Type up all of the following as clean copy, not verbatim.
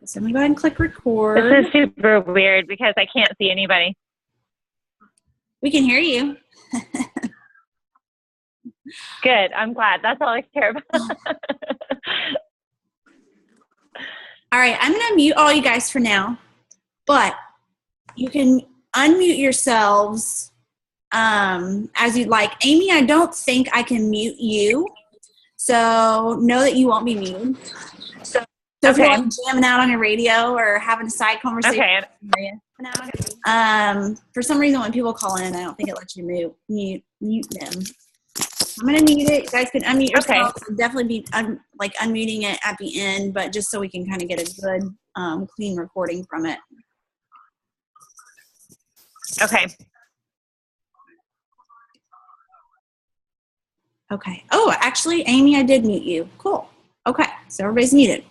So I'm going to go ahead and click record. This is super weird because I can't see anybody. We can hear you. Good. I'm glad. That's all I care about. All right. I'm going to mute all you guys for now, but you can unmute yourselves as you'd like. Amy, I don't think I can mute you, so know that you won't be muted. So if you're like jamming out on your radio or having a side conversation, for some reason when people call in, I don't think it lets you mute them. I'm going to mute it. You guys can unmute yourself. I'll definitely be unmuting it at the end, but just so we can kind of get a good, clean recording from it. Okay. Okay. Oh, actually, Amy, I did mute you. Cool. Okay. So everybody's muted.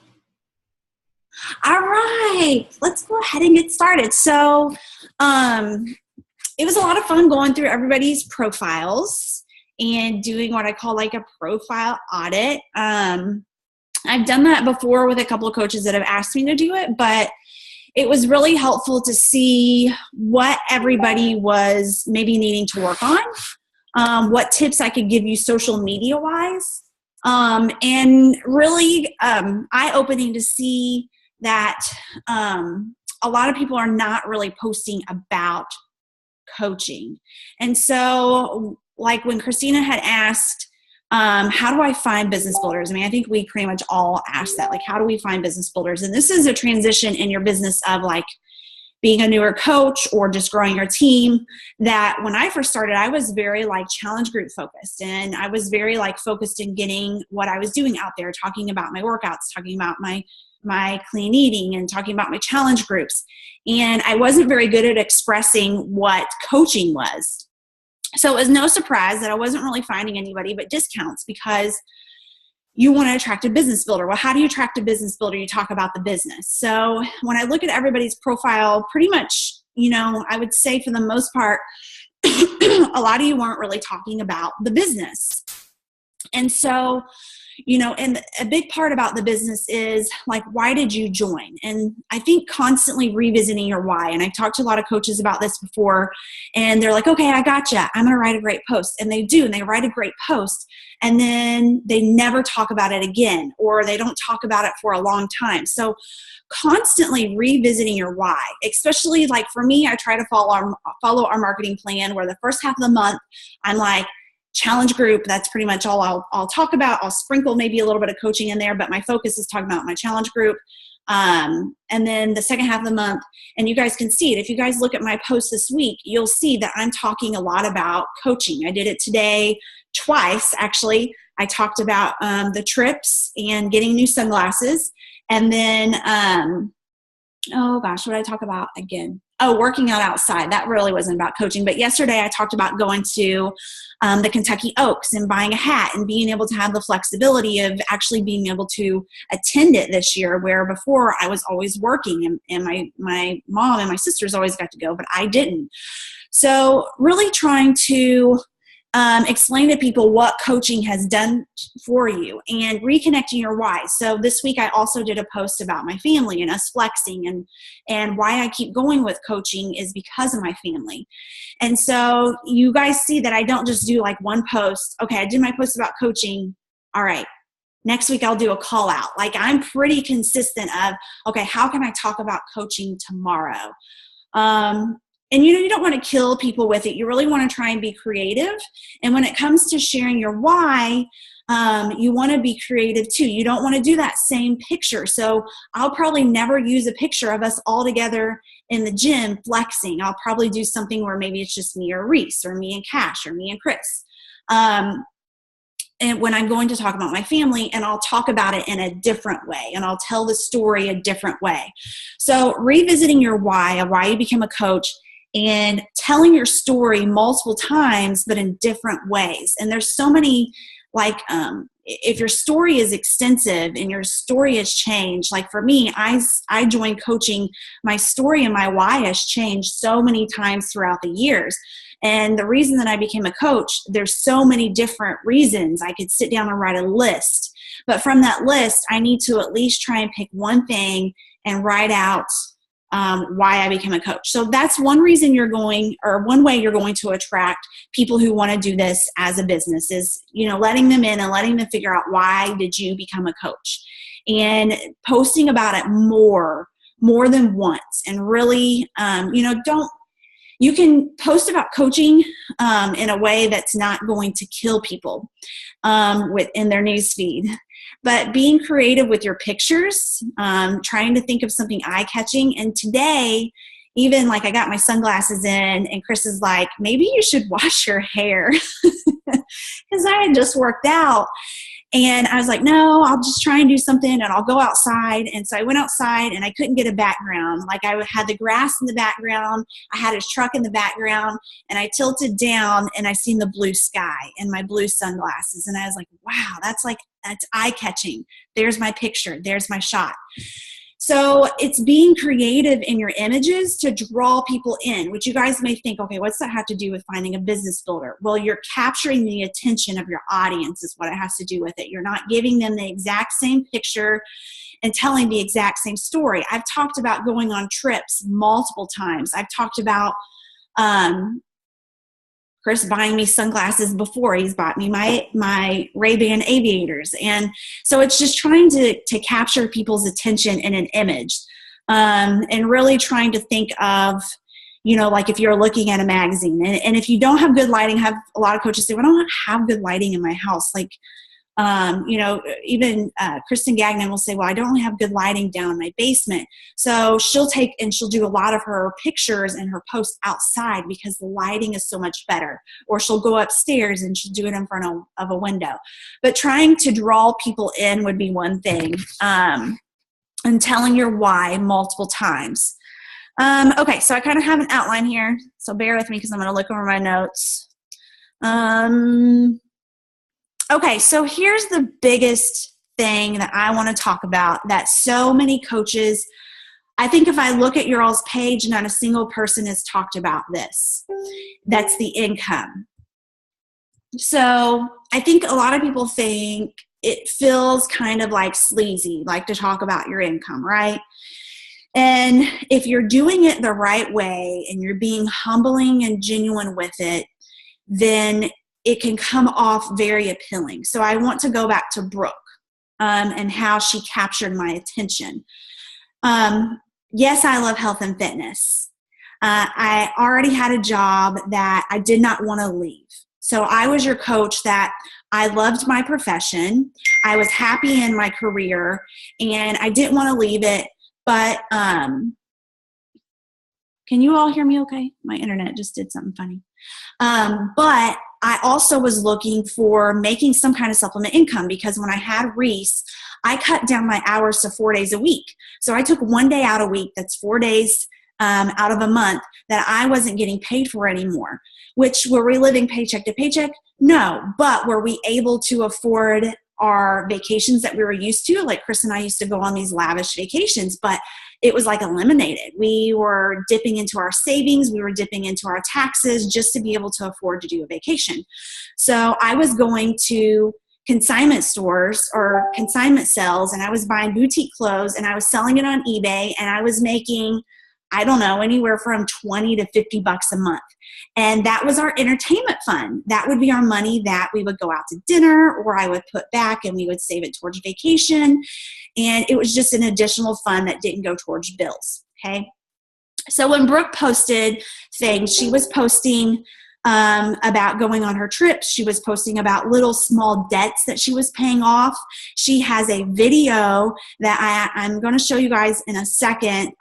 All right. Let's go ahead and get started. So it was a lot of fun going through everybody's profiles and doing what I call like a profile audit. I've done that before with a couple of coaches that have asked me to do it, but it was really helpful to see what everybody was maybe needing to work on, what tips I could give you social media-wise, and really eye-opening to see that a lot of people are not really posting about coaching. And so, like when Christina had asked, how do I find business builders? I mean, I think we pretty much all asked that, like, how do we find business builders? And this is a transition in your business of like being a newer coach or just growing your team, that when I first started, I was very like challenge group focused, and I was very like focused in getting what I was doing out there, talking about my workouts, talking about my clean eating, and talking about my challenge groups. And I wasn't very good at expressing what coaching was. So it was no surprise that I wasn't really finding anybody but discounts, because you want to attract a business builder. Well, how do you attract a business builder? You talk about the business. So when I look at everybody's profile, pretty much, I would say for the most part, a lot of you weren't really talking about the business. And so, and a big part about the business is like, why did you join? And I think constantly revisiting your why. And I've talked to a lot of coaches about this before, and they're like, okay, I gotcha. I'm going to write a great post. And they do, and they write a great post, and then they never talk about it again, or they don't talk about it for a long time. So constantly revisiting your why, especially like for me, I try to follow our marketing plan, where the first half of the month, I'm like, challenge group, that's pretty much all I'll talk about. I'll sprinkle maybe a little bit of coaching in there, but my focus is talking about my challenge group. And then the second half of the month, and you guys can see it. If you guys look at my post this week, you'll see that I'm talking a lot about coaching. I did it today twice, actually. I talked about the trips and getting new sunglasses. And then, oh gosh, what did I talk about again? Oh, working out outside. That really wasn't about coaching. But yesterday I talked about going to the Kentucky Oaks and buying a hat and being able to have the flexibility of actually being able to attend it this year, where before I was always working, and my mom and my sisters always got to go, but I didn't. So really trying to explain to people what coaching has done for you and reconnecting your why. So this week I also did a post about my family and us flexing, and why I keep going with coaching is because of my family. And so you guys see that I don't just do like one post. Okay, I did my post about coaching. All right, next week I'll do a call out. Like, I'm pretty consistent of, okay, how can I talk about coaching tomorrow? And you don't want to kill people with it. You really want to try and be creative. And when it comes to sharing your why, you want to be creative too. You don't want to do that same picture. So I'll probably never use a picture of us all together in the gym flexing. I'll probably do something where maybe it's just me or Reese, or me and Cash, or me and Chris. And when I'm going to talk about my family, and I'll talk about it in a different way, and I'll tell the story a different way. So revisiting your why, of why you became a coach, and telling your story multiple times, but in different ways. And there's so many, like, if your story is extensive and your story has changed, like for me, I joined coaching, my story and my why has changed so many times throughout the years. And the reason that I became a coach, there's so many different reasons. I could sit down and write a list. But from that list, I need to at least try and pick one thing and write out why I became a coach. So that's one reason one way you're going to attract people who want to do this as a business is, letting them in and letting them figure out why did you become a coach, and posting about it more than once. And really, you can post about coaching in a way that's not going to kill people in their news feed. But being creative with your pictures, trying to think of something eye-catching. And today, even like I got my sunglasses in, and Chris is like, maybe you should wash your hair, because I had just worked out. And I was like, no, I'll just try and do something, and I'll go outside. And so I went outside, and I couldn't get a background. Like, I had the grass in the background, I had his truck in the background, and I tilted down, and I seen the blue sky and my blue sunglasses. And I was like, wow, that's eye-catching. There's my picture. There's my shot. So it's being creative in your images to draw people in, which you guys may think, okay, what's that have to do with finding a business builder? Well, you're capturing the attention of your audience is what it has to do with it. You're not giving them the exact same picture and telling the exact same story. I've talked about going on trips multiple times. I've talked about Chris buying me sunglasses before he's bought me my Ray-Ban aviators. And so it's just trying to capture people's attention in an image, and really trying to think of, like if you're looking at a magazine, and if you don't have good lighting, have a lot of coaches say, well, I don't have good lighting in my house. Like, even Kristen Gagnon will say, well, I don't have good lighting down in my basement. So she'll do a lot of her pictures and her posts outside because the lighting is so much better. Or she'll go upstairs and she'll do it in front of a window. But trying to draw people in would be one thing, and telling your why multiple times. Okay, so I kind of have an outline here. So bear with me because I'm going to look over my notes. Okay, so here's the biggest thing that I want to talk about that so many coaches, I think if I look at your all's page, not a single person has talked about this. That's the income. So I think a lot of people think it feels kind of like sleazy, like to talk about your income, right? And if you're doing it the right way and you're being humbling and genuine with it, then it can come off very appealing. So I want to go back to Brooke and how she captured my attention. Yes, I love health and fitness. I already had a job that I did not want to leave. So I was your coach that I loved my profession. I was happy in my career and I didn't want to leave it. But can you all hear me okay? My internet just did something funny. But I also was looking for making some kind of supplement income because when I had Reese, I cut down my hours to 4 days a week. So I took 1 day out a week. That's 4 days out of a month that I wasn't getting paid for anymore. Which, were we living paycheck to paycheck? No. But were we able to afford our vacations that we were used to? Like Chris and I used to go on these lavish vacations, but it was like eliminated. We were dipping into our savings. We were dipping into our taxes just to be able to afford to do a vacation. So I was going to consignment stores or consignment sales, and I was buying boutique clothes and I was selling it on eBay, and I was making, I don't know, anywhere from 20 to 50 bucks a month. And that was our entertainment fund. That would be our money that we would go out to dinner or I would put back and we would save it towards vacation. And it was just an additional fund that didn't go towards bills. Okay. So when Brooke posted things, she was posting about going on her trips. She was posting about little small debts that she was paying off. She has a video that I'm going to show you guys in a second.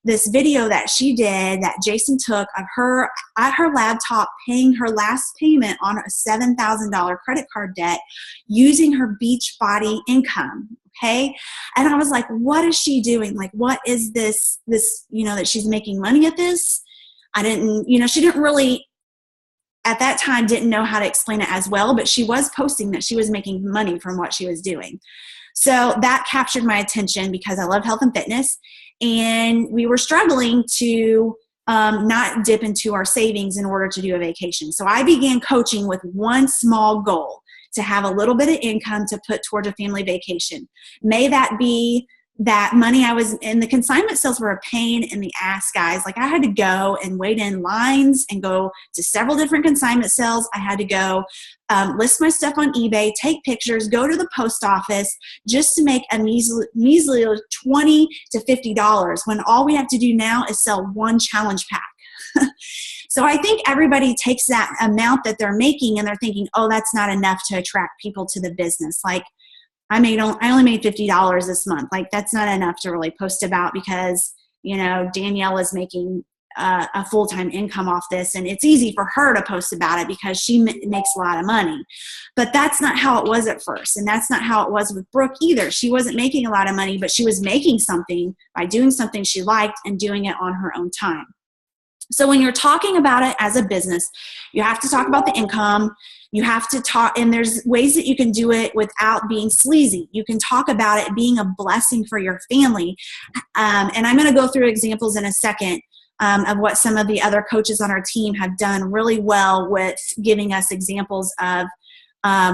This video that she did that Jason took of her at her laptop paying her last payment on a $7,000 credit card debt using her Beachbody income. Okay. And I was like, what is she doing? Like, what is this, that she's making money at this? I didn't, she didn't really, at that time, didn't know how to explain it as well, but she was posting that she was making money from what she was doing. So that captured my attention because I love health and fitness. And we were struggling to not dip into our savings in order to do a vacation. So I began coaching with one small goal, to have a little bit of income to put toward a family vacation. May that be that money I was in. The consignment sales were a pain in the ass, guys. Like, I had to go and wait in lines and go to several different consignment sales. I had to go list my stuff on eBay, take pictures, go to the post office just to make a measly $20 to $50 when all we have to do now is sell one challenge pack. So I think everybody takes that amount that they're making and they're thinking, oh, that's not enough to attract people to the business. Like, I only made $50 this month. Like, that's not enough to really post about because, Danielle is making a full-time income off this, and it's easy for her to post about it because she makes a lot of money. But that's not how it was at first, and that's not how it was with Brooke either. She wasn't making a lot of money, but she was making something by doing something she liked and doing it on her own time. So when you're talking about it as a business, you have to talk about the income. You have to talk, and there's ways that you can do it without being sleazy. You can talk about it being a blessing for your family. And I'm going to go through examples in a second of what some of the other coaches on our team have done really well with giving us examples of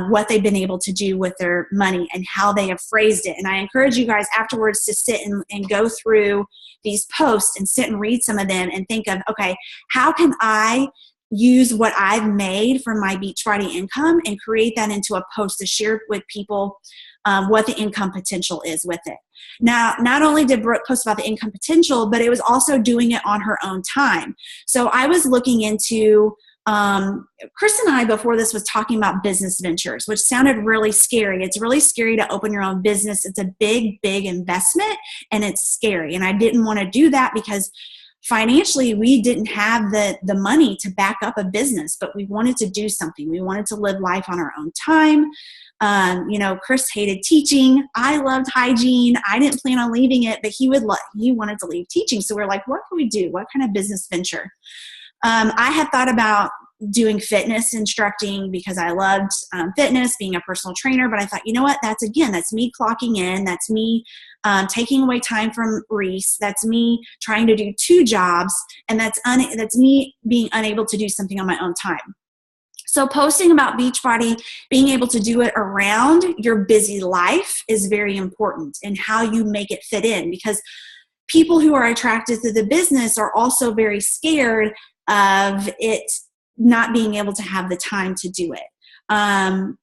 what they've been able to do with their money and how they have phrased it. And I encourage you guys afterwards to sit and go through these posts and sit and read some of them and think of, okay, how can I use what I've made from my Beachbody income and create that into a post to share with people what the income potential is with it. Now, not only did Brooke post about the income potential, but it was also doing it on her own time. So I was looking into Chris and I before this was talking about business ventures, which sounded really scary. It's really scary to open your own business. It's a big, big investment and it's scary. And I didn't want to do that because financially we didn't have the money to back up a business, but we wanted to do something. We wanted to live life on our own time. Chris hated teaching. I loved hygiene. I didn't plan on leaving it, but he wanted to leave teaching. So we're like, what can we do? What kind of business venture? I had thought about doing fitness instructing because I loved fitness, being a personal trainer, but I thought, you know what, that's me clocking in. That's me taking away time from Reese. That's me trying to do 2 jobs, and that's me being unable to do something on my own time. So posting about Beachbody, being able to do it around your busy life is very important, and how you make it fit in, because people who are attracted to the business are also very scared of it not being able to have the time to do it. And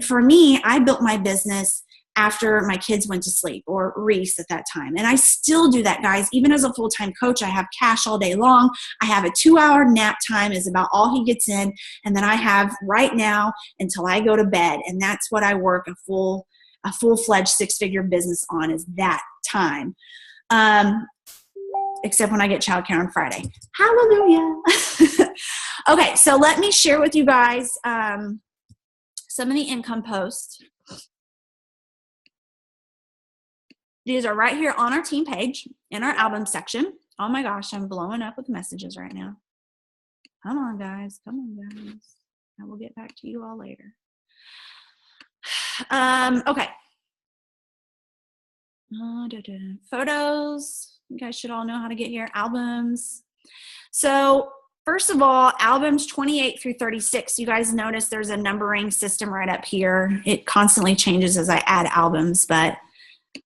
for me, I built my business after my kids went to sleep, or Reese at that time. And I still do that, guys. Even as a full-time coach, I have Cash all day long. I have a 2-hour nap time is about all he gets in. And then I have right now until I go to bed. And that's what I work a full-fledged 6-figure business on, is that time. Except when I get childcare on Friday. Hallelujah. Okay, so let me share with you guys some of the income posts. These are right here on our team page in our album section. Oh my gosh, I'm blowing up with messages right now. Come on, guys. Come on, guys. I will get back to you all later. Okay. Photos. You guys should all know how to get here. Albums. So first of all, albums 28 through 36. You guys notice there's a numbering system right up here. It constantly changes as I add albums, but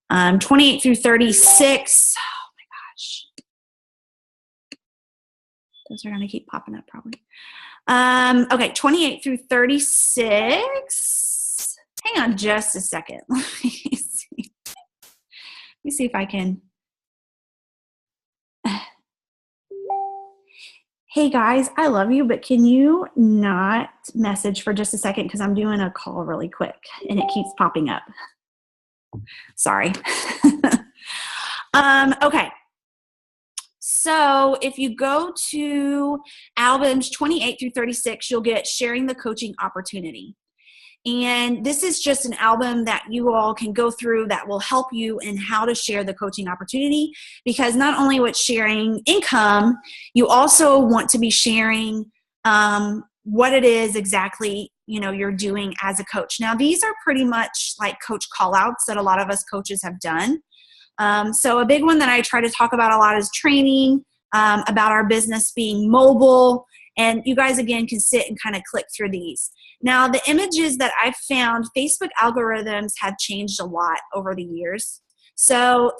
28 through 36. Oh my gosh. Those are going to keep popping up probably. Okay, 28 through 36. Hang on just a second. Let me see if I can. Hey guys, I love you, but can you not message for just a second, because I'm doing a call really quick and it keeps popping up. Sorry. Okay. So if you go to albums 28 through 36, you'll get sharing the coaching opportunity. And this is just an album that you all can go through that will help you in how to share the coaching opportunity, because not only with sharing income, you also want to be sharing what it is exactly you're doing as a coach. Now, these are pretty much like coach call-outs that a lot of us coaches have done. So a big one that I try to talk about a lot is training, about our business being mobile And you guys, again, can sit and kind of click through these. Now, the images that I've found, Facebook algorithms have changed a lot over the years. So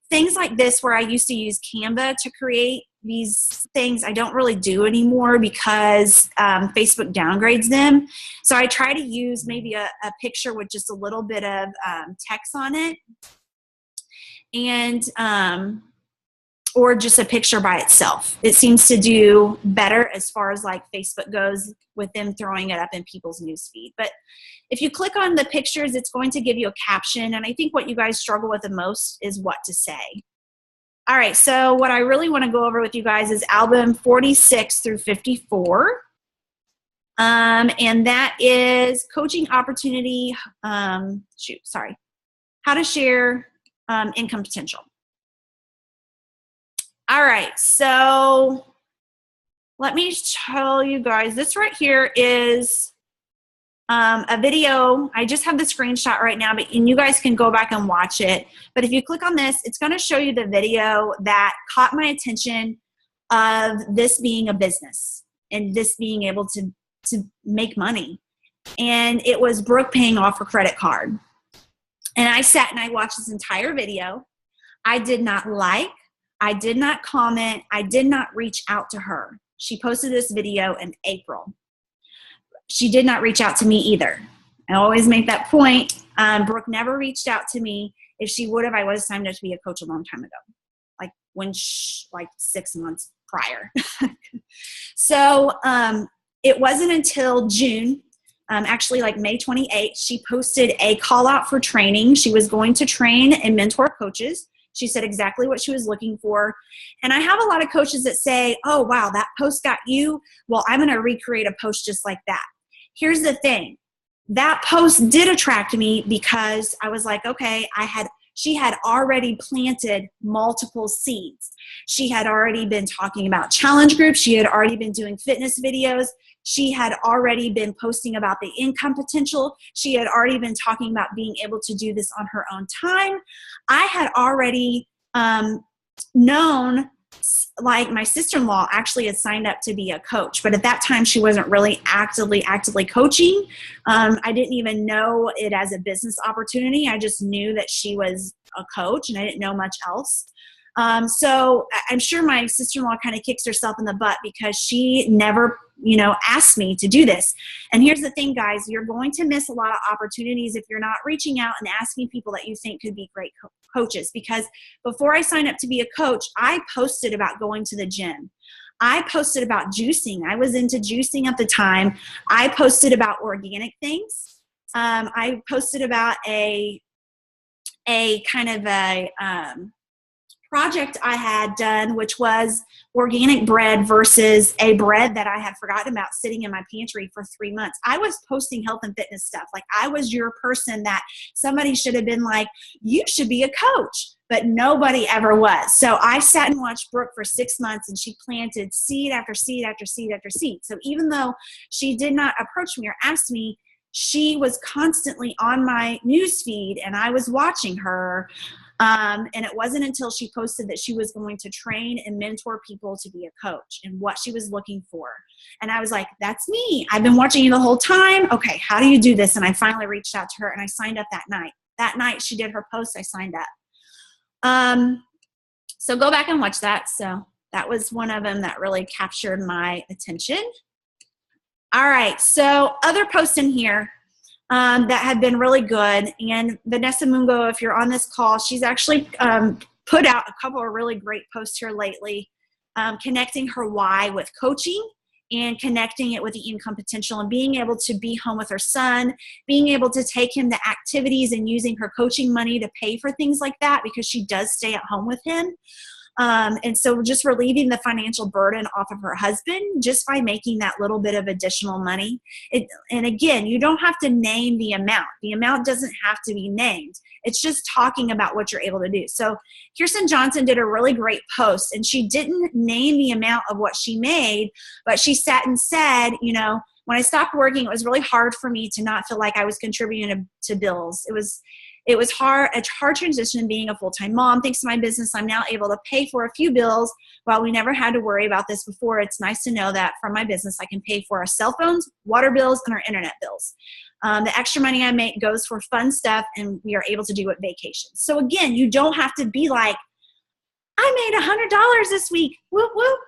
things like this, where I used to use Canva to create these things, I don't really do anymore because Facebook downgrades them. So I try to use maybe a picture with just a little bit of text on it, and or just a picture by itself. It seems to do better as far as like Facebook goes with them throwing it up in people's newsfeed. But if you click on the pictures, it's going to give you a caption. And I think what you guys struggle with the most is what to say. All right, so what I really want to go over with you guys is album 46 through 54. And that is coaching opportunity, how to share income potential. All right, so let me tell you guys, this right here is a video. I just have the screenshot right now, and you guys can go back and watch it. But if you click on this, it's going to show you the video that caught my attention of this being a business and this being able to make money. And it was Brooke paying off her credit card. And I sat and I watched this entire video. I did not like, I did not comment, I did not reach out to her. She posted this video in April. She did not reach out to me either. I always make that point. Brooke never reached out to me. If she would have, I would have signed up to be a coach a long time ago, like 6 months prior. So it wasn't until June, actually like May 28th, she posted a call out for training. She was going to train and mentor coaches. She said exactly what she was looking for. And I have a lot of coaches that say, oh, wow, that post got you. Well, I'm going to recreate a post just like that. Here's the thing. That post did attract me because I was like, okay, she had already planted multiple seeds. She had already been talking about challenge groups. She had already been doing fitness videos. She had already been posting about the income potential. She had already been talking about being able to do this on her own time. I had already known, like my sister-in-law actually had signed up to be a coach, but at that time she wasn't really actively coaching. I didn't even know it as a business opportunity. I just knew that she was a coach and I didn't know much else. So I'm sure my sister-in-law kind of kicks herself in the butt because she never, asked me to do this. And here's the thing, guys, you're going to miss a lot of opportunities if you're not reaching out and asking people that you think could be great coaches. Because before I signed up to be a coach, I posted about going to the gym. I posted about juicing. I was into juicing at the time. I posted about organic things. I posted about a kind of a project I had done, which was organic bread versus a bread that I had forgotten about sitting in my pantry for 3 months. I was posting health and fitness stuff. Like I was your person that somebody should have been like, you should be a coach, but nobody ever was. So I sat and watched Brooke for 6 months and she planted seed after seed after seed after seed. So even though she did not approach me or ask me, she was constantly on my news feed and I was watching her. And it wasn't until she posted that she was going to train and mentor people to be a coach and what she was looking for. And I was like, that's me. I've been watching you the whole time. Okay, how do you do this? And I finally reached out to her and I signed up that night. That night she did her post, I signed up. So go back and watch that. So that was one of them that really captured my attention. All right, so other posts in here that have been really good. And Vanessa Mungo, if you're on this call, she's actually put out a couple of really great posts here lately, connecting her why with coaching and connecting it with the income potential and being able to be home with her son, being able to take him to activities and using her coaching money to pay for things like that because she does stay at home with him. And so just relieving the financial burden off of her husband just by making that little bit of additional money. And again, you don't have to name the amount. The amount doesn't have to be named. It's just talking about what you're able to do. So Kirsten Johnson did a really great post and she didn't name the amount of what she made, but she sat and said, when I stopped working, it was really hard for me to not feel like I was contributing to bills. It was a hard transition being a full-time mom. Thanks to my business, I'm now able to pay for a few bills. While we never had to worry about this before, it's nice to know that from my business, I can pay for our cell phones, water bills, and our internet bills. The extra money I make goes for fun stuff, and we are able to do it vacations. So again, you don't have to be like, I made $100 this week, whoop, whoop.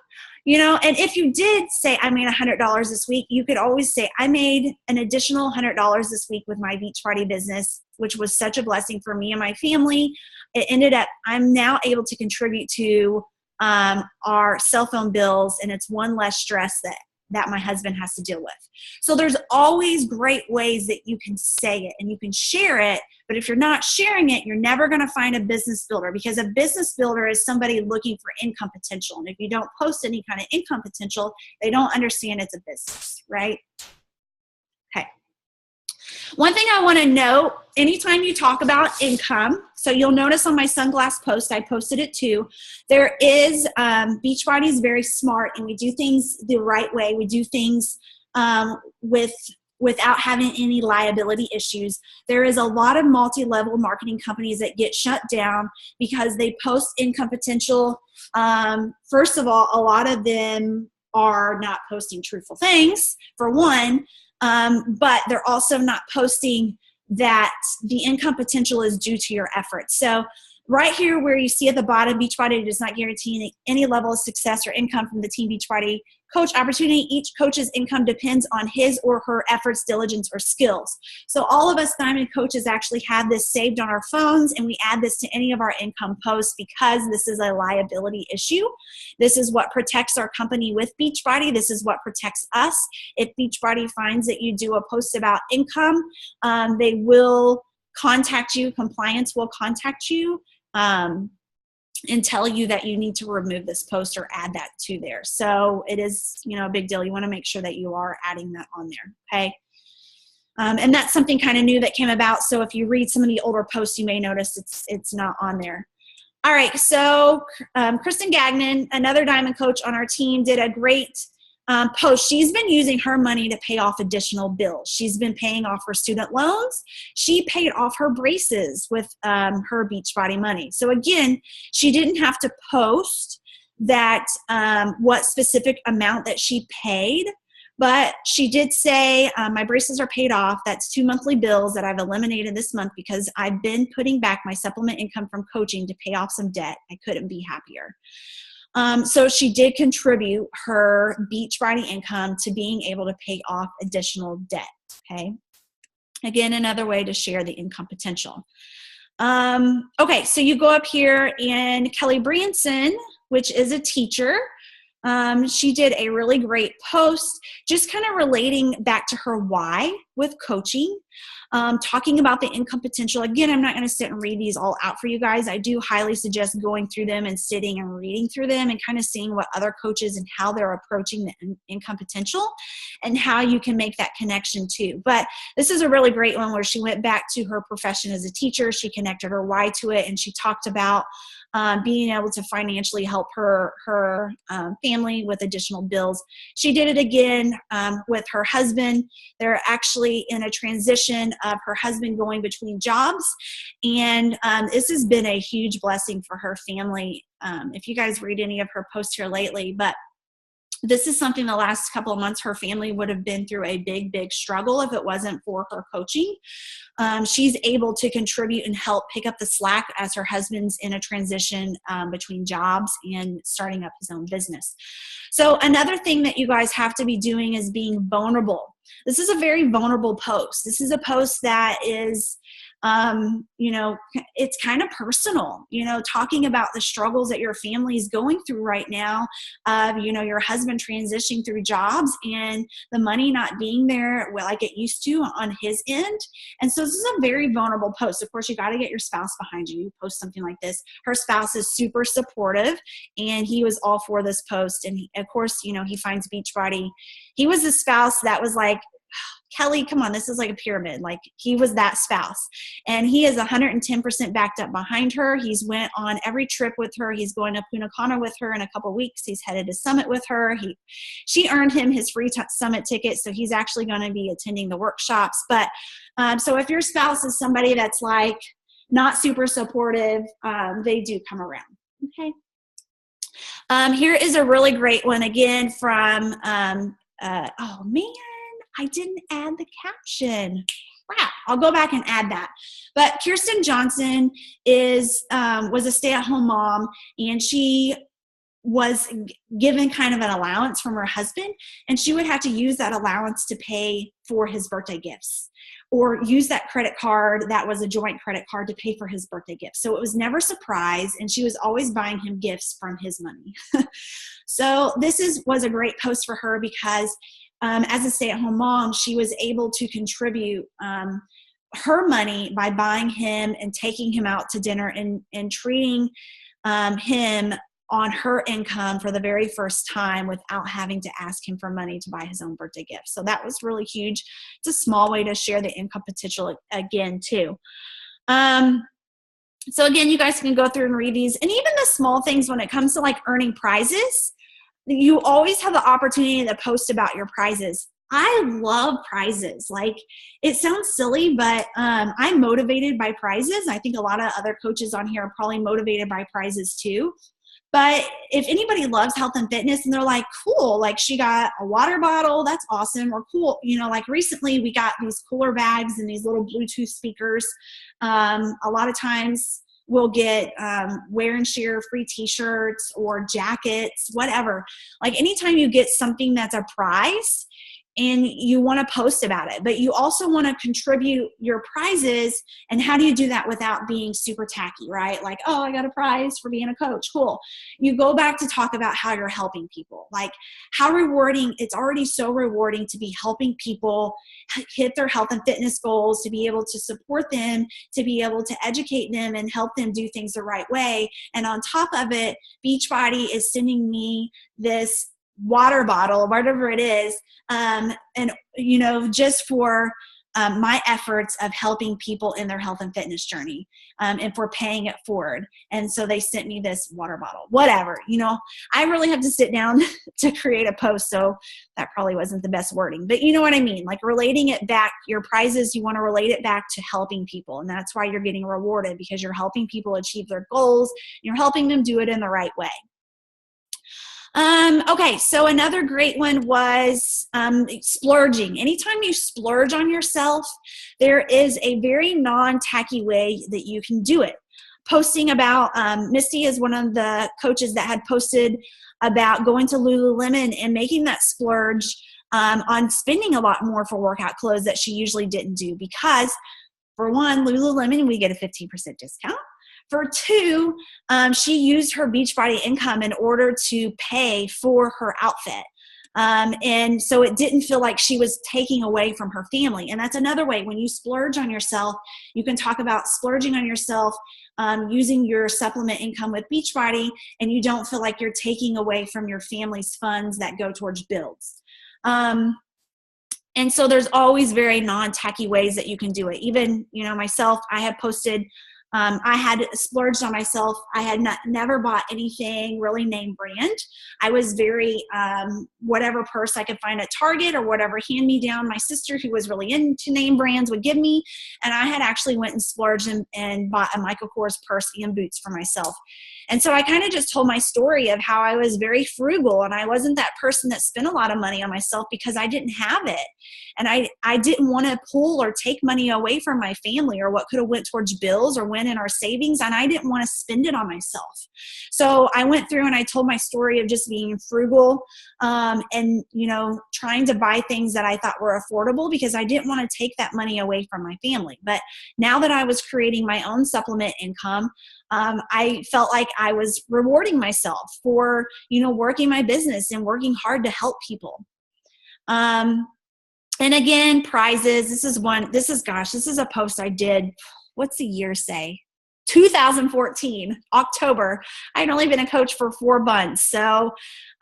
You know, and if you did say I made $100 this week, you could always say I made an additional $100 this week with my Beachbody business, which was such a blessing for me and my family. It ended up, I'm now able to contribute to our cell phone bills, and it's one less stress that my husband has to deal with. So there's always great ways that you can say it and you can share it. But if you're not sharing it, you're never going to find a business builder, because a business builder is somebody looking for income potential. And if you don't post any kind of income potential, they don't understand it's a business, right? Okay. One thing I want to note, anytime you talk about income, so you'll notice on my sunglass post, I posted it too, there is, Beachbody is very smart, and we do things the right way. We do things without having any liability issues. There is a lot of multi-level marketing companies that get shut down because they post income potential. First of all, a lot of them are not posting truthful things, for one. But they're also not posting that the income potential is due to your efforts. So right here where you see at the bottom, Beachbody does not guarantee any level of success or income from the Team Beachbody coach opportunity. Each coach's income depends on his or her efforts, diligence, or skills. So all of us Diamond coaches actually have this saved on our phones, and we add this to any of our income posts because this is a liability issue. This is what protects our company with Beachbody. This is what protects us. If Beachbody finds that you do a post about income, they will contact you. Compliance will contact you and tell you that you need to remove this post or add that to there. So it is, a big deal. You want to make sure that you are adding that on there, okay? And that's something kind of new that came about. So if you read some of the older posts, you may notice it's not on there. All right, so Kristen Gagnon, another Diamond coach on our team, did a great post. She's been using her money to pay off additional bills. She's been paying off her student loans. She paid off her braces with her Beachbody money. So again, she didn't have to post that what specific amount that she paid, but she did say, my braces are paid off. That's 2 monthly bills that I've eliminated this month because I've been putting back my supplement income from coaching to pay off some debt. I couldn't be happier. So she did contribute her Beachbody income to being able to pay off additional debt, okay? Again, another way to share the income potential. Okay, so you go up here, and Kelly Branson, which is a teacher, she did a really great post just kind of relating back to her why with coaching, talking about the income potential. Again, I'm not going to sit and read these all out for you guys. I do highly suggest going through them and sitting and reading through them and kind of seeing what other coaches and how they're approaching the income potential and how you can make that connection too. But this is a really great one where she went back to her profession as a teacher. She connected her why to it, and she talked about being able to financially help her family with additional bills. She did it again with her husband. They're actually in a transition of her husband going between jobs, and this has been a huge blessing for her family. If you guys read any of her posts here lately, but this is something the last couple of months her family would have been through a big, big struggle if it wasn't for her coaching. She's able to contribute and help pick up the slack as her husband's in a transition between jobs and starting up his own business. So another thing that you guys have to be doing is being vulnerable. This is a very vulnerable post. This is a post that is, it's kind of personal, talking about the struggles that your family is going through right now of, your husband transitioning through jobs and the money not being there like it used to on his end. And so this is a very vulnerable post. Of course, you got to get your spouse behind you. You post something like this. Her spouse is super supportive, and he was all for this post. And of course, he finds Beachbody. He was a spouse that was like, Kelly, come on, this is like a pyramid. Like, he was that spouse, and he is 110% backed up behind her. He's went on every trip with her. He's going to Punta Cana with her in a couple weeks. He's headed to Summit with her. She earned him his free Summit ticket, so he's actually going to be attending the workshops. But so if your spouse is somebody that's like, not super supportive, they do come around. Okay. Here is a really great one again from, oh man, I didn't add the caption. Crap, I'll go back and add that. But Kirsten Johnson was a stay-at-home mom, and she was given kind of an allowance from her husband, and she would have to use that allowance to pay for his birthday gifts, or use that credit card that was a joint credit card to pay for his birthday gifts. So it was never a surprise, and she was always buying him gifts from his money. So this was a great post for her because as a stay-at-home mom, she was able to contribute her money by buying him and taking him out to dinner and treating him on her income for the very first time without having to ask him for money to buy his own birthday gift. So that was really huge. It's a small way to share the income potential again too. So again, you guys can go through and read these, and even the small things when it comes to like earning prizes, you always have the opportunity to post about your prizes. I love prizes. Like, it sounds silly, but I'm motivated by prizes. I think a lot of other coaches on here are probably motivated by prizes too. But if anybody loves health and fitness and they're like, cool, like she got a water bottle, that's awesome. Or cool, like recently we got these cooler bags and these little Bluetooth speakers. A lot of times we'll get wear and share free t-shirts or jackets, whatever. Like anytime you get something that's a prize, and you want to post about it, but you also want to contribute your prizes. And how do you do that without being super tacky, right? Like, oh, I got a prize for being a coach. Cool. You go back to talk about how you're helping people, like how rewarding. It's already so rewarding to be helping people hit their health and fitness goals, to be able to support them, to be able to educate them and help them do things the right way. And on top of it, Beachbody is sending me this water bottle, whatever it is, and just for my efforts of helping people in their health and fitness journey, and for paying it forward. And so they sent me this water bottle, whatever. I really have to sit down to create a post, so that probably wasn't the best wording, but you know what I mean, like relating it back. Your prizes, you want to relate it back to helping people, and that's why you're getting rewarded, because you're helping people achieve their goals. You're helping them do it in the right way. Okay, so another great one was splurging. Anytime you splurge on yourself, there is a very non-tacky way that you can do it. Posting about, Misty is one of the coaches that had posted about going to Lululemon and making that splurge on spending a lot more for workout clothes that she usually didn't do, because for one, Lululemon, we get a 15% discount. For two, she used her Beachbody income in order to pay for her outfit. And so it didn't feel like she was taking away from her family. And that's another way. When you splurge on yourself, you can talk about splurging on yourself, using your supplement income with Beachbody, and you don't feel like you're taking away from your family's funds that go towards builds. And so there's always very non-tacky ways that you can do it. Even, myself, I had posted, I had splurged on myself. I had never bought anything really name brand. I was very, whatever purse I could find at Target or whatever hand-me-down my sister, who was really into name brands, would give me. And I had actually went and splurged and bought a Michael Kors purse and boots for myself. And so I kind of just told my story of how I was very frugal, and I wasn't that person that spent a lot of money on myself because I didn't have it. And I didn't want to pull or take money away from my family or what could have went towards bills or went in our savings, and I didn't want to spend it on myself. So I went through and I told my story of just being frugal, and, trying to buy things that I thought were affordable because I didn't want to take that money away from my family. But now that I was creating my own supplement income, I felt like I was rewarding myself for, working my business and working hard to help people. And again, prizes. This is a post I did. What's the year say? 2014, October. I'd only been a coach for 4 months. So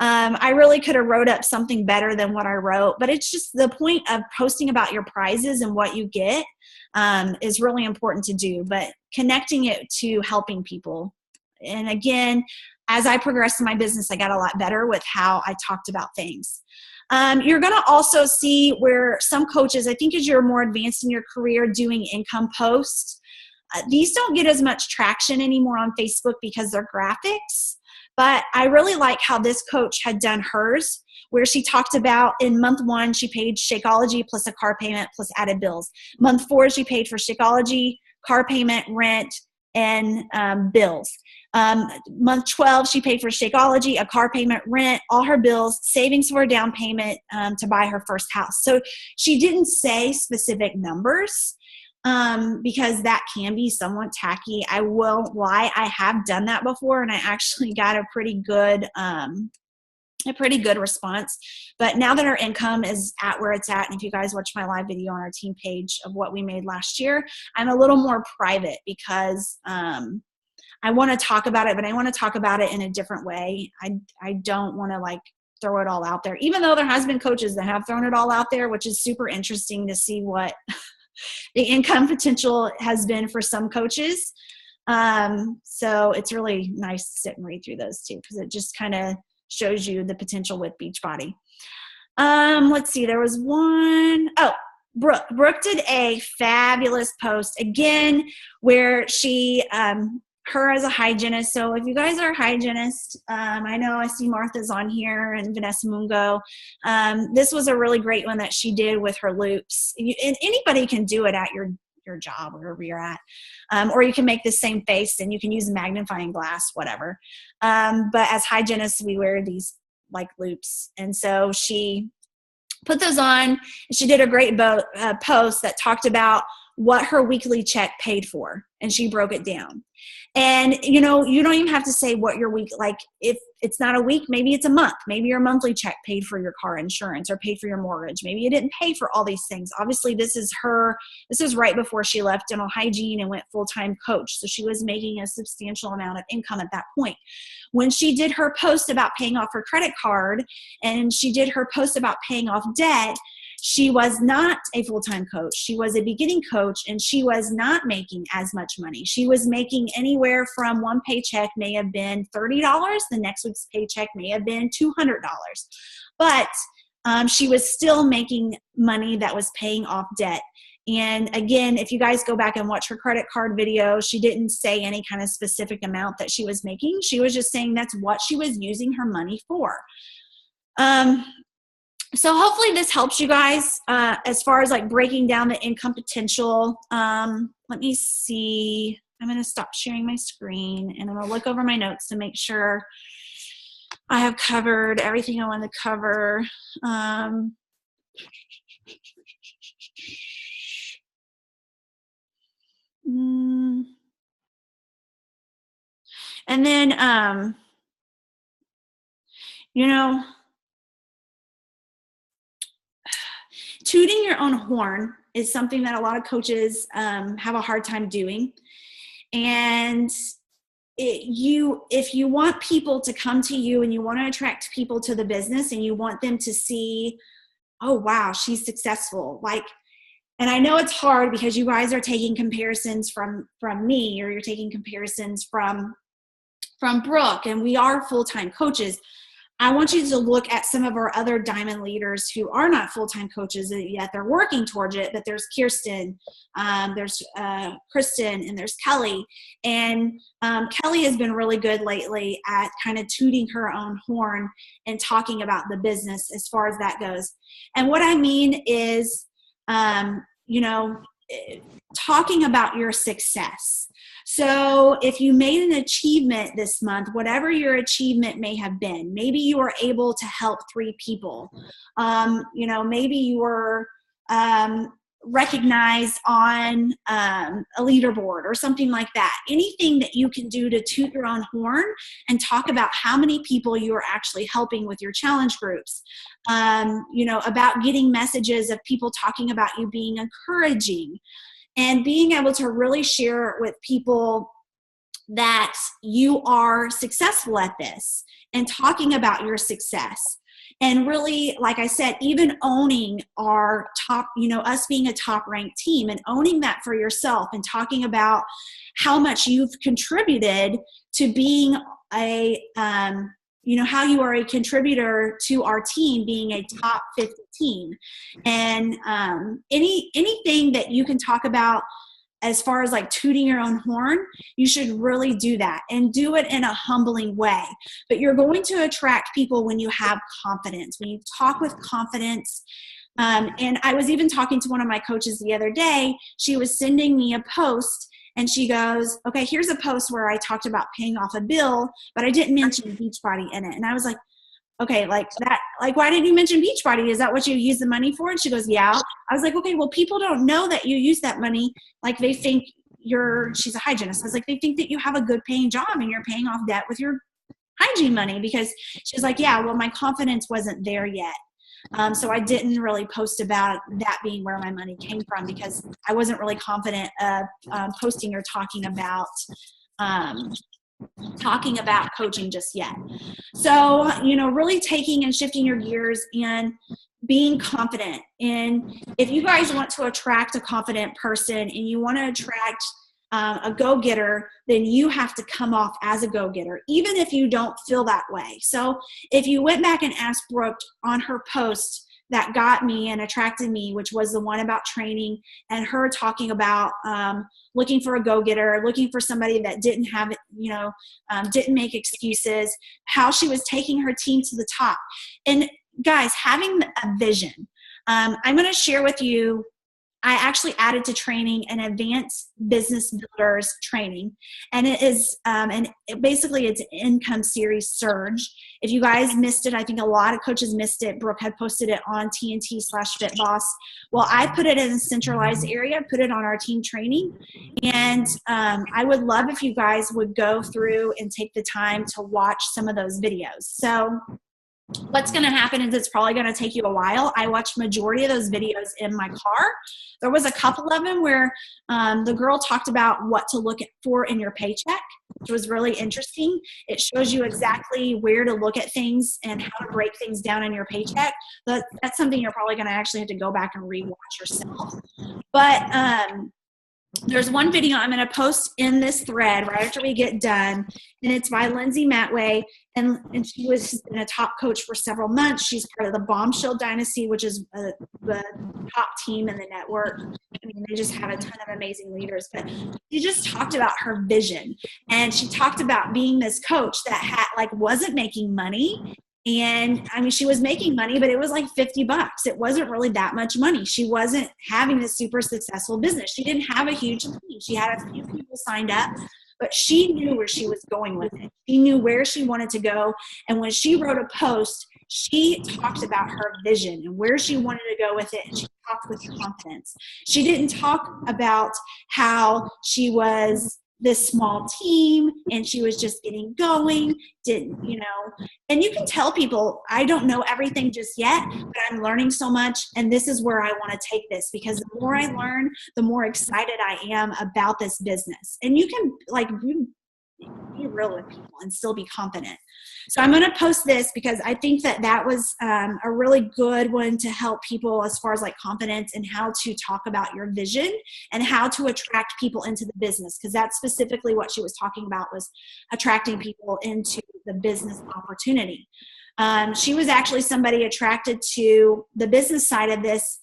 I really could have wrote up something better than what I wrote, but it's just the point of posting about your prizes and what you get is really important to do, but connecting it to helping people. And again, as I progressed in my business, I got a lot better with how I talked about things. You're going to also see where some coaches, I think as you're more advanced in your career, doing income posts. These don't get as much traction anymore on Facebook because they're graphics, but I really like how this coach had done hers, where she talked about in month 1, she paid Shakeology plus a car payment plus added bills. Month 4, she paid for Shakeology, car payment, rent, and bills. Month 12, she paid for Shakeology, a car payment, rent, all her bills, savings for a down payment to buy her first house. So she didn't say specific numbers because that can be somewhat tacky. I won't lie, I have done that before, and I actually got a pretty good response. But now that our income is at where it's at, and if you guys watch my live video on our team page of what we made last year, I'm a little more private because I want to talk about it, but I want to talk about it in a different way. I don't want to like throw it all out there, even though there has been coaches that have thrown it all out there, which is super interesting to see what the income potential has been for some coaches. So it's really nice to sit and read through those too, because it just kind of shows you the potential with Beachbody. Let's see, there was one. Oh, Brooke did a fabulous post again where she, her as a hygienist. So if you guys are a hygienist, I know I see Martha's on here and Vanessa Mungo. This was a really great one that she did with her loops. And anybody can do it at your job, wherever you're at. Or you can make the same face and you can use a magnifying glass, whatever. But as hygienists, we wear these like loops. And so she put those on, and she did a great post that talked about what her weekly check paid for, and she broke it down. And, you know, you don't even have to say what your week, like if it's not a week, maybe it's a month. Maybe your monthly check paid for your car insurance or paid for your mortgage. Maybe you didn't pay for all these things. Obviously, this is right before she left dental hygiene and went full-time coach. So she was making a substantial amount of income at that point. When she did her post about paying off her credit card and she did her post about paying off debt, she was not a full-time coach. She was a beginning coach, and she was not making as much money. She was making anywhere from one paycheck may have been $30. The next week's paycheck may have been $200. But she was still making money that was paying off debt. And again, if you guys go back and watch her credit card video, she didn't say any kind of specific amount that she was making. She was just saying that's what she was using her money for. So hopefully this helps you guys as far as like breaking down the income potential. Let me see. I'm going to stop sharing my screen and I'm going to look over my notes to make sure I have covered everything I want to cover. And then, you know, tooting your own horn is something that a lot of coaches have a hard time doing. And if you want people to come to you and you want to attract people to the business and you want them to see, oh, wow, she's successful. Like, and I know it's hard because you guys are taking comparisons from me, or you're taking comparisons from Brooke, and we are full-time coaches. I want you to look at some of our other diamond leaders who are not full-time coaches yet. They're working towards it, but there's Kirsten, there's Kristen, and there's Kelly. And Kelly has been really good lately at kind of tooting her own horn and talking about the business as far as that goes. And what I mean is, you know, talking about your success. So if you made an achievement this month, whatever your achievement may have been, maybe you were able to help 3 people. You know, maybe you were recognized on a leaderboard or something like that. Anything that you can do to toot your own horn and talk about how many people you are actually helping with your challenge groups. You know, about getting messages of people talking about you being encouraging. And being able to really share with people that you are successful at this and talking about your success. And really, like I said, even owning our top, you know, us being a top ranked team and owning that for yourself and talking about how much you've contributed to being a, you know, how you are a contributor to our team being a top 50 team. And anything that you can talk about as far as like tooting your own horn, you should really do that and do it in a humbling way. But you're going to attract people when you have confidence, when you talk with confidence. And I was even talking to one of my coaches the other day. She was sending me a post and she goes, okay, here's a post where I talked about paying off a bill, but I didn't mention Beachbody in it. And I was like, okay, like that, like, why didn't you mention Beachbody? Is that what you use the money for? And she goes, yeah. I was like, okay, well, people don't know that you use that money. Like they think she's a hygienist. I was like, they think that you have a good paying job and you're paying off debt with your hygiene money, because she's like, yeah, well, my confidence wasn't there yet. So I didn't really post about that being where my money came from, because I wasn't really confident of posting or talking about coaching just yet. So, really taking and shifting your gears and being confident. And if you guys want to attract a confident person and you want to attract a go-getter, then you have to come off as a go-getter, even if you don't feel that way. So if you went back and asked Brooke on her post that got me and attracted me, which was the one about training and her talking about looking for a go-getter, looking for somebody that didn't have, didn't make excuses, how she was taking her team to the top. And guys, having a vision. I'm going to share with you, I actually added to training an advanced business builders training, and it is basically it's an income series surge. If you guys missed it, I think a lot of coaches missed it. Brooke had posted it on TNT/FitBoss. Well, I put it in a centralized area, put it on our team training, and I would love if you guys would go through and take the time to watch some of those videos. So what's going to happen is it's probably going to take you a while. I watched majority of those videos in my car. There was a couple of them where the girl talked about what to look for in your paycheck, which was really interesting. It shows you exactly where to look at things and how to break things down in your paycheck. But that's something you're probably going to actually have to go back and rewatch yourself. But there's one video I'm going to post in this thread right after we get done, and it's by Lindsay Matway, and she was been a top coach for several months. She's part of the Bombshell Dynasty, which is the top team in the network. I mean, they just have a ton of amazing leaders, but she just talked about her vision, and she talked about being this coach that wasn't making money. And I mean, she was making money, but it was like $50. It wasn't really that much money. She wasn't having this super successful business. She didn't have a huge team. She had a few people signed up, but she knew where she was going with it. She knew where she wanted to go. And when she wrote a post, she talked about her vision and where she wanted to go with it. And she talked with confidence. She didn't talk about how she was this small team and she was just getting going, and you can tell people, I don't know everything just yet, but I'm learning so much, and this is where I want to take this, because the more I learn, the more excited I am about this business. And you can be real with people and still be confident. So I'm going to post this because I think that was a really good one to help people as far as like confidence and how to talk about your vision and how to attract people into the business, because that's specifically what she was talking about, was attracting people into the business opportunity. She was actually somebody attracted to the business side of this.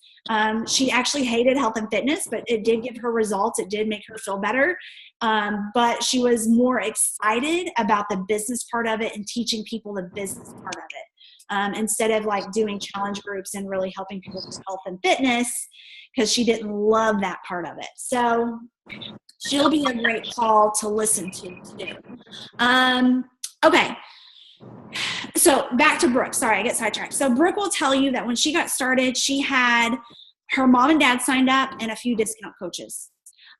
She actually hated health and fitness, but it did give her results. It did make her feel better. But she was more excited about the business part of it and teaching people the business part of it, instead of like doing challenge groups and really helping people with health and fitness, because she didn't love that part of it. So she'll be a great call to listen to too. Okay. So back to Brooke. Sorry, I get sidetracked. So Brooke will tell you that when she got started, she had her mom and dad signed up and a few discount coaches.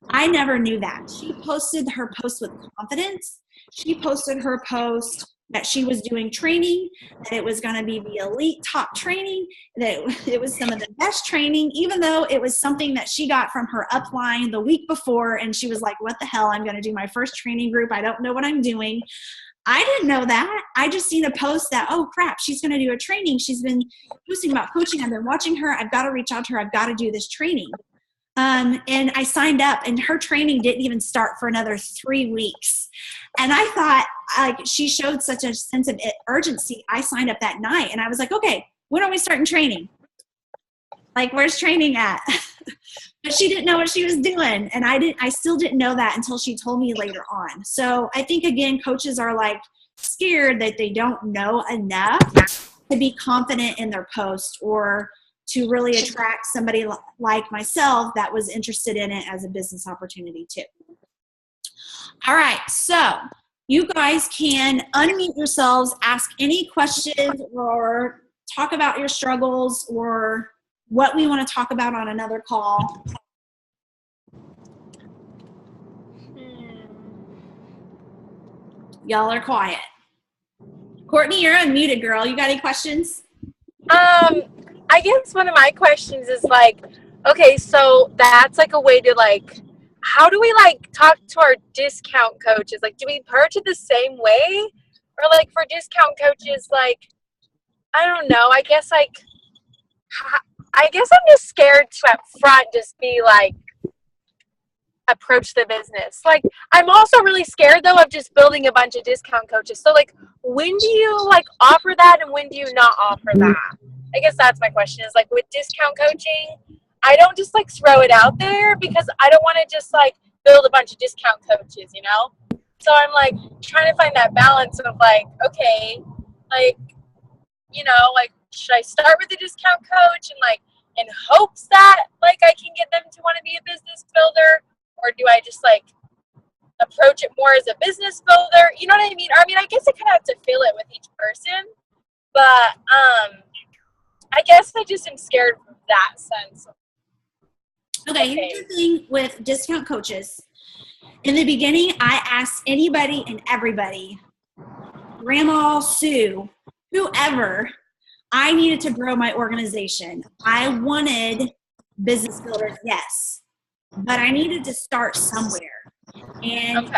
I never knew that. She posted her post with confidence. She posted her post that she was doing training, that it was going to be the elite top training, that it was some of the best training, even though it was something that she got from her upline the week before. And she was like, what the hell? I'm going to do my first training group. I don't know what I'm doing. I didn't know that. I just seen a post that, oh crap, she's going to do a training. She's been posting about coaching. I've been watching her. I've got to reach out to her. I've got to do this training. And I signed up, and her training didn't even start for another 3 weeks. And I thought, like, she showed such a sense of urgency. I signed up that night, and I was like, okay, when are we starting training? Like, where's training at? but she didn't know what she was doing. And I still didn't know that until she told me later on. So I think, again, coaches are like scared that they don't know enough to be confident in their post or to really attract somebody like myself that was interested in it as a business opportunity too. All right, so you guys can unmute yourselves, ask any questions, or talk about your struggles or what we want to talk about on another call. Y'all are quiet. Courtney, you're unmuted, girl. You got any questions? I guess one of my questions is like, okay, so that's like a way to like, how do we like talk to our discount coaches? Like, do we approach it the same way? Or like for discount coaches, like, I don't know. I guess like, I'm just scared to at front just be like, approach the business. Like, I'm also really scared though of just building a bunch of discount coaches. So like, when do you like offer that and when do you not offer that? I guess that's my question is like with discount coaching, I don't just like throw it out there because I don't want to just like build a bunch of discount coaches, you know? So I'm like trying to find that balance of like, okay, like, you know, like should I start with a discount coach and like in hopes that like I can get them to want to be a business builder? Or do I just like approach it more as a business builder? You know what I mean? Or I mean, I guess I kind of have to feel it with each person, but I guess I just am scared from that sense. Okay, here's the thing with discount coaches. In the beginning, I asked anybody and everybody, Grandma, Sue, whoever, I needed to grow my organization. I wanted business builders, yes, but I needed to start somewhere. And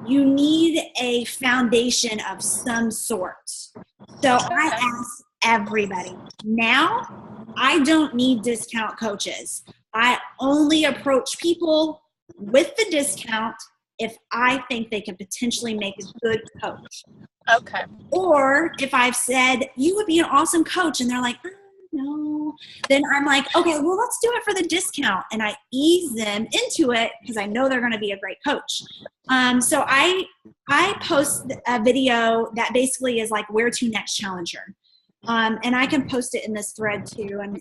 you need a foundation of some sort. So I asked everybody. Now, I don't need discount coaches. I only approach people with the discount if I think they can potentially make a good coach. Okay. Or if I've said, you would be an awesome coach, and they're like, no, then I'm like, okay, well, let's do it for the discount. And I ease them into it because I know they're going to be a great coach. So I post a video that basically is like where to next challenger. And I can post it in this thread too. And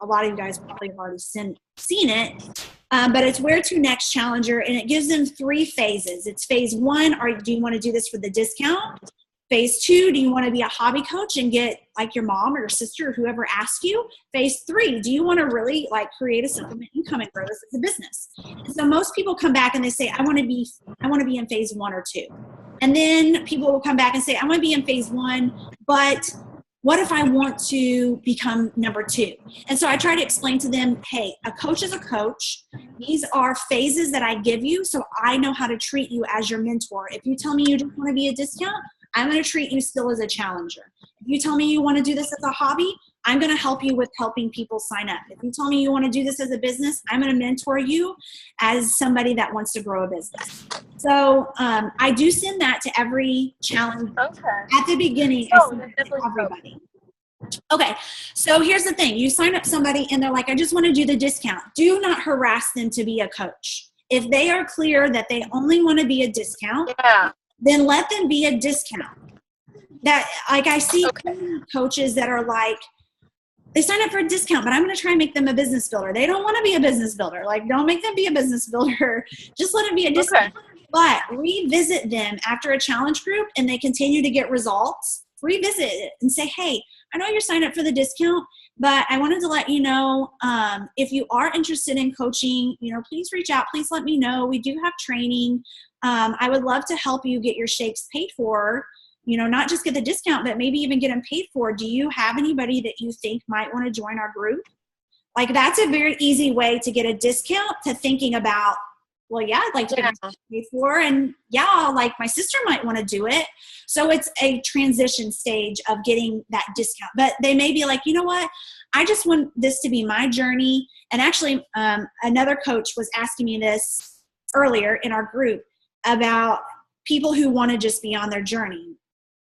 a lot of you guys probably have already seen it. But it's where to next challenger. And it gives them 3 phases. It's phase 1, do you want to do this for the discount? Phase 2, do you want to be a hobby coach and get like your mom or your sister or whoever asks you? Phase 3, do you want to really like create a supplement income and grow this as a business? And so most people come back and they say, I want to be in phase 1 or 2. And then people will come back and say, I want to be in phase 1, but what if I want to become number 2? And so I try to explain to them, hey, a coach is a coach. These are phases that I give you so I know how to treat you as your mentor. If you tell me you just want to be a discount, I'm going to treat you still as a challenger. If you tell me you want to do this as a hobby, I'm going to help you with helping people sign up. If you tell me you want to do this as a business, I'm going to mentor you as somebody that wants to grow a business. So I do send that to every challenger. At the beginning, I send it to everybody. Okay, so here's the thing. You sign up somebody and they're like, I just want to do the discount. Do not harass them to be a coach. If they are clear that they only want to be a discount, then let them be a discount. That, like, I see coaches that are like, they sign up for a discount, but I'm going to try and make them a business builder. They don't want to be a business builder. Like, don't make them be a business builder. Just let them be a discount. But revisit them after a challenge group and they continue to get results. Revisit it and say, hey, I know you're signed up for the discount, but I wanted to let you know, if you are interested in coaching, please reach out. Please let me know. We do have training. I would love to help you get your shakes paid for, not just get the discount, but maybe even get them paid for. Do you have anybody that you think might want to join our group? Like, that's a very easy way to get a discount to thinking about, well, yeah, I'd like to get paid for, and yeah, like my sister might want to do it. So it's a transition stage of getting that discount. But they may be like, you know what? I just want this to be my journey. And actually, another coach was asking me this earlier in our group about people who want to just be on their journey,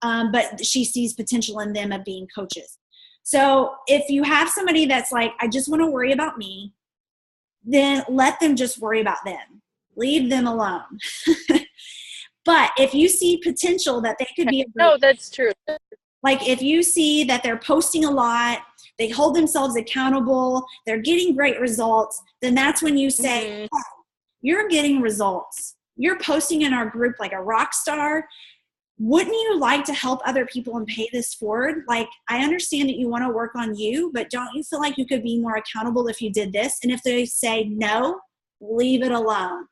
but she sees potential in them of being coaches. So if you have somebody that's like, I just want to worry about me, then let them just worry about them. Leave them alone. But if you see potential that they could be a great, No, that's true. like if you see that they're posting a lot, they hold themselves accountable, they're getting great results, then that's when you say, oh, you're getting results. You're posting in our group like a rock star. Wouldn't you like to help other people and pay this forward? Like, I understand that you want to work on you, but don't you feel like you could be more accountable if you did this? And if they say no, leave it alone.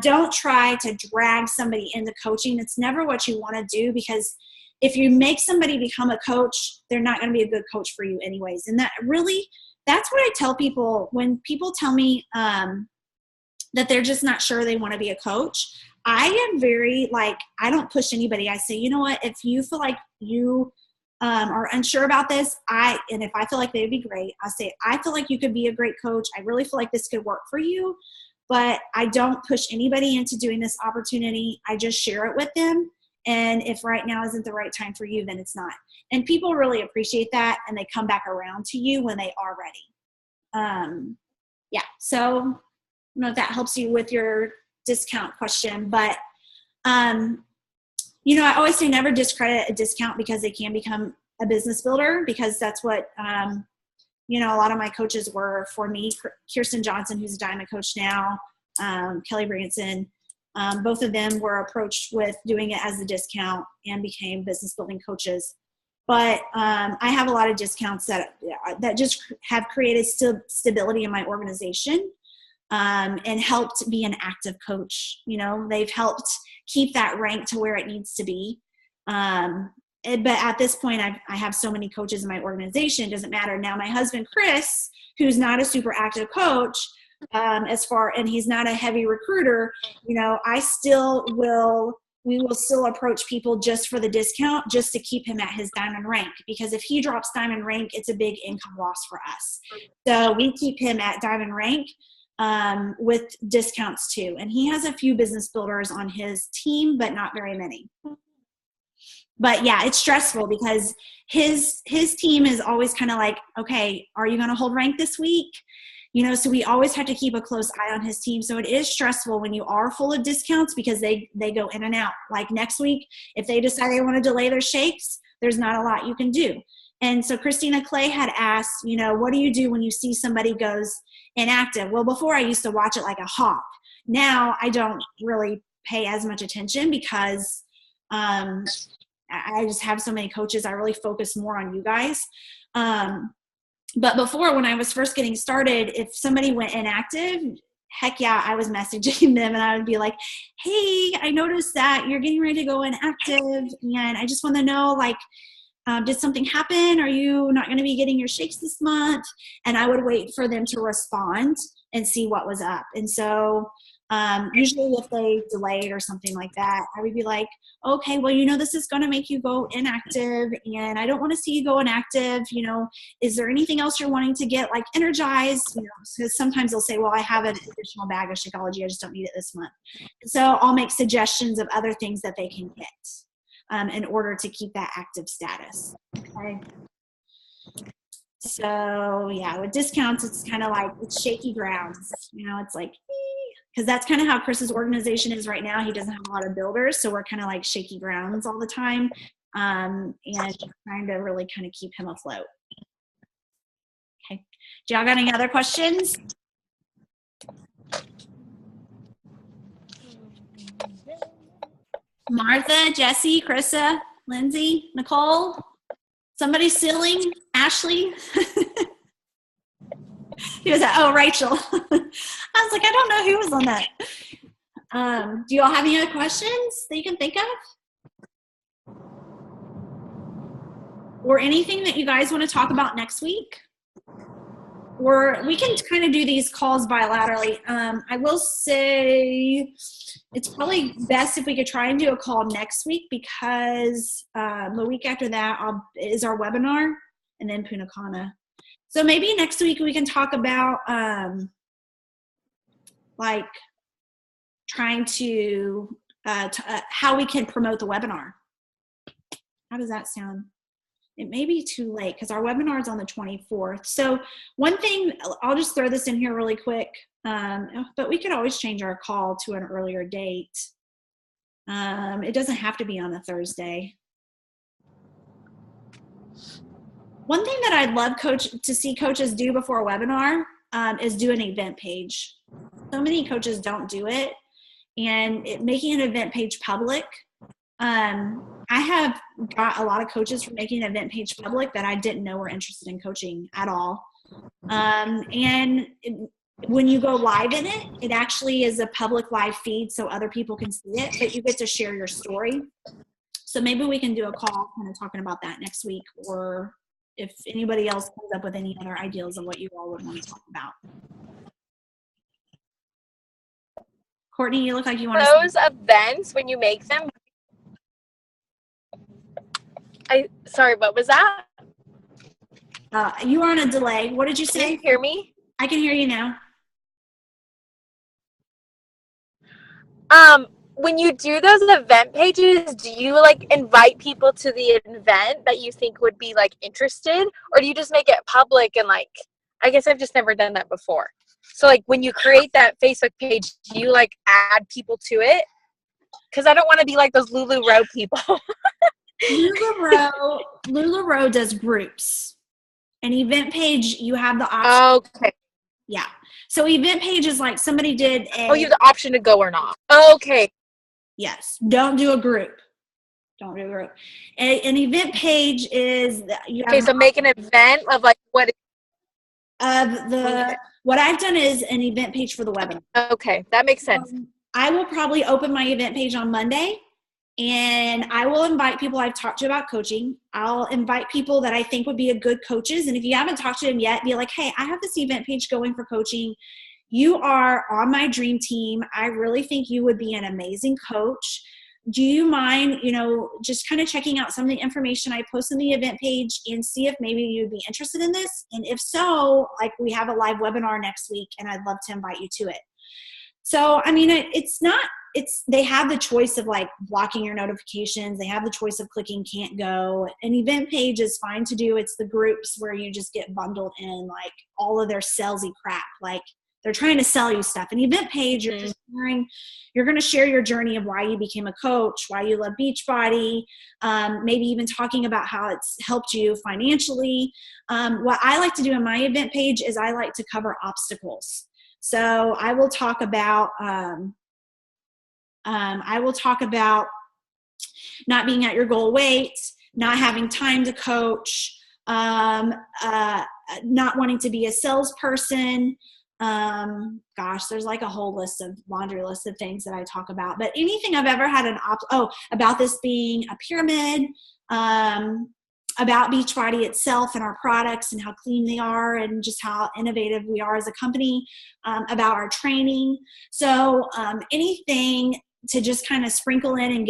Don't try to drag somebody into coaching. It's never what you want to do, because if you make somebody become a coach, they're not going to be a good coach for you anyways. And that's what I tell people when people tell me that they're just not sure they want to be a coach. I am very I don't push anybody. I say, you know what, if you feel like you are unsure about this, and if I feel like they'd be great, I say, I feel like you could be a great coach. I really feel like this could work for you, but I don't push anybody into doing this opportunity. I just share it with them. And if right now isn't the right time for you, then it's not. And people really appreciate that, and they come back around to you when they are ready. Yeah, so I don't know if that helps you with your discount question, but I always say never discredit a discount, because they can become a business builder, because that's what a lot of my coaches were for me. Kirsten Johnson, who's a diamond coach now, Kelly Branson, both of them were approached with doing it as a discount and became business building coaches. But I have a lot of discounts that just have created stability in my organization. And helped be an active coach. They've helped keep that rank to where it needs to be. But at this point, I have so many coaches in my organization, it doesn't matter. Now, my husband, Chris, who's not a super active coach, and he's not a heavy recruiter, we will still approach people just for the discount, just to keep him at his diamond rank. Because if he drops diamond rank, it's a big income loss for us. So we keep him at diamond rank. With discounts too. And he has a few business builders on his team, but not very many. But yeah, it's stressful because his team is always kind of like, okay, are you going to hold rank this week? So we always have to keep a close eye on his team. So it is stressful when you are full of discounts, because they go in and out. Like next week, if they decide they want to delay their shakes, there's not a lot you can do. And so Christina Clay had asked, what do you do when you see somebody goes inactive? Well, before I used to watch it like a hawk. Now I don't really pay as much attention, because I just have so many coaches. I really focus more on you guys. But before, when I was first getting started, if somebody went inactive, heck yeah, I was messaging them, and I would be like, hey, I noticed that you're getting ready to go inactive, and I just want to know, did something happen? Are you not going to be getting your shakes this month? And I would wait for them to respond and see what was up. And so usually if they delayed or something like that, I would be like, okay, well, this is going to make you go inactive, and I don't want to see you go inactive. Is there anything else you're wanting to get energized? Because sometimes they'll say, well, I have an additional bag of Shakeology. I just don't need it this month. So I'll make suggestions of other things that they can get in order to keep that active status. Okay. So yeah, with discounts, it's kind of like it's shaky grounds. It's like, because that's kind of how Chris's organization is right now. He doesn't have a lot of builders, so we're kind of like shaky grounds all the time, and trying to really kind of keep him afloat. Okay. Do y'all got any other questions? Martha, Jesse, Krista, Lindsay, Nicole, somebody stealing? Ashley? He was oh, Rachel. I was like, I don't know who was on that. Do you all have any other questions that you can think of? Or anything that you guys want to talk about next week? Or we can kind of do these calls bilaterally. I will say it's probably best if we could try and do a call next week, because the week after that is our webinar, and then Punta Cana. So maybe next week we can talk about trying to how we can promote the webinar. How does that sound? it may be too late because our webinar is on the 24th. So one thing, I'll just throw this in here really quick, but we could always change our call to an earlier date. It doesn't have to be on a Thursday. One thing that I'd love to see coaches do before a webinar is do an event page. So many coaches don't do it, and making an event page public. I have got a lot of coaches from making an event page public that I didn't know were interested in coaching at all. When you go live in it, it actually is a public live feed so other people can see it, but you get to share your story. So maybe we can do a call kind of talking about that next week, or if anybody else comes up with any other ideas of what you all would want to talk about. Courtney, you look like you want to. Those events, when you make them, sorry, what was that? You are on a delay. What did you say? Can you hear me? I can hear you now. When you do those event pages, do you like invite people to the event that you think would be like interested, or do you just make it public? And like, I guess I've just never done that before. So like when you create that Facebook page, do you like add people to it? Because I don't want to be like those LuLaRoe people. LuLaRoe does groups. An event page, you have the option. Okay. Yeah. So event page is like somebody did you have the option to go or not. Okay. Yes. Don't do a group. Don't do a group. An event page is so make an event of like what what I've done is an event page for the webinar. Okay, that makes sense. I will probably open my event page on Monday, and I will invite people I've talked to about coaching. I'll invite people that I think would be a good coaches. And if you haven't talked to them yet, be like, hey, I have this event page going for coaching. You are on my dream team. I really think you would be an amazing coach. Do you mind, just kind of checking out some of the information I post in the event page and see if maybe you'd be interested in this? And if so, like, we have a live webinar next week and I'd love to invite you to it. So, I mean, they have the choice of like blocking your notifications. They have the choice of clicking can't go. An event page is fine to do. It's the groups where you just get bundled in like all of their salesy crap. Like, they're trying to sell you stuff. An event page, you're just sharing, you're going to share your journey of why you became a coach, why you love Beachbody, maybe even talking about how it's helped you financially. What I like to do in my event page is I like to cover obstacles. So I will talk about not being at your goal weight, not having time to coach, not wanting to be a salesperson. There's like a whole laundry list of things that I talk about, but anything I've ever had about this being a pyramid, about Beachbody itself and our products and how clean they are and just how innovative we are as a company, about our training. So, anything to just kind of sprinkle in and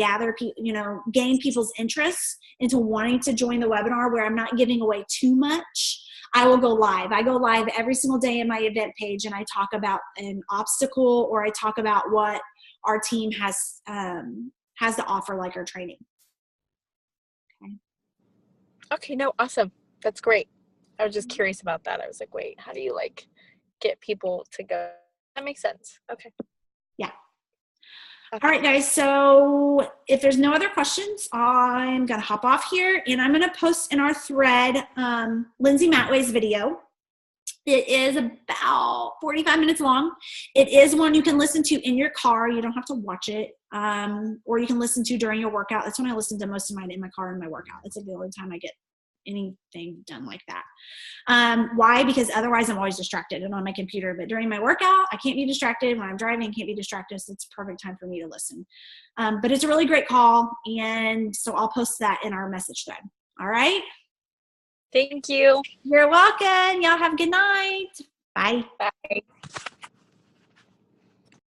gain people's interest into wanting to join the webinar where I'm not giving away too much. I will go live. I go live every single day in my event page, and I talk about an obstacle or I talk about what our team has to offer, like our training. Okay, no, awesome. That's great. I was just curious about that. I was like, wait, how do you like get people to go? That makes sense. Okay. Yeah. Okay. All right, guys. So if there's no other questions, I'm going to hop off here and I'm going to post in our thread Lindsay Matway's video. It is about 45 minutes long. It is one you can listen to in your car. You don't have to watch it. Or you can listen to during your workout. That's when I listen to most of mine in my car in my workout. It's like the only time I get anything done like that. Why? Because otherwise I'm always distracted and on my computer. But during my workout, I can't be distracted. When I'm driving, I can't be distracted. So it's a perfect time for me to listen. But it's a really great call. And so I'll post that in our message thread. All right. Thank you. You're welcome. Y'all have a good night. Bye. Bye.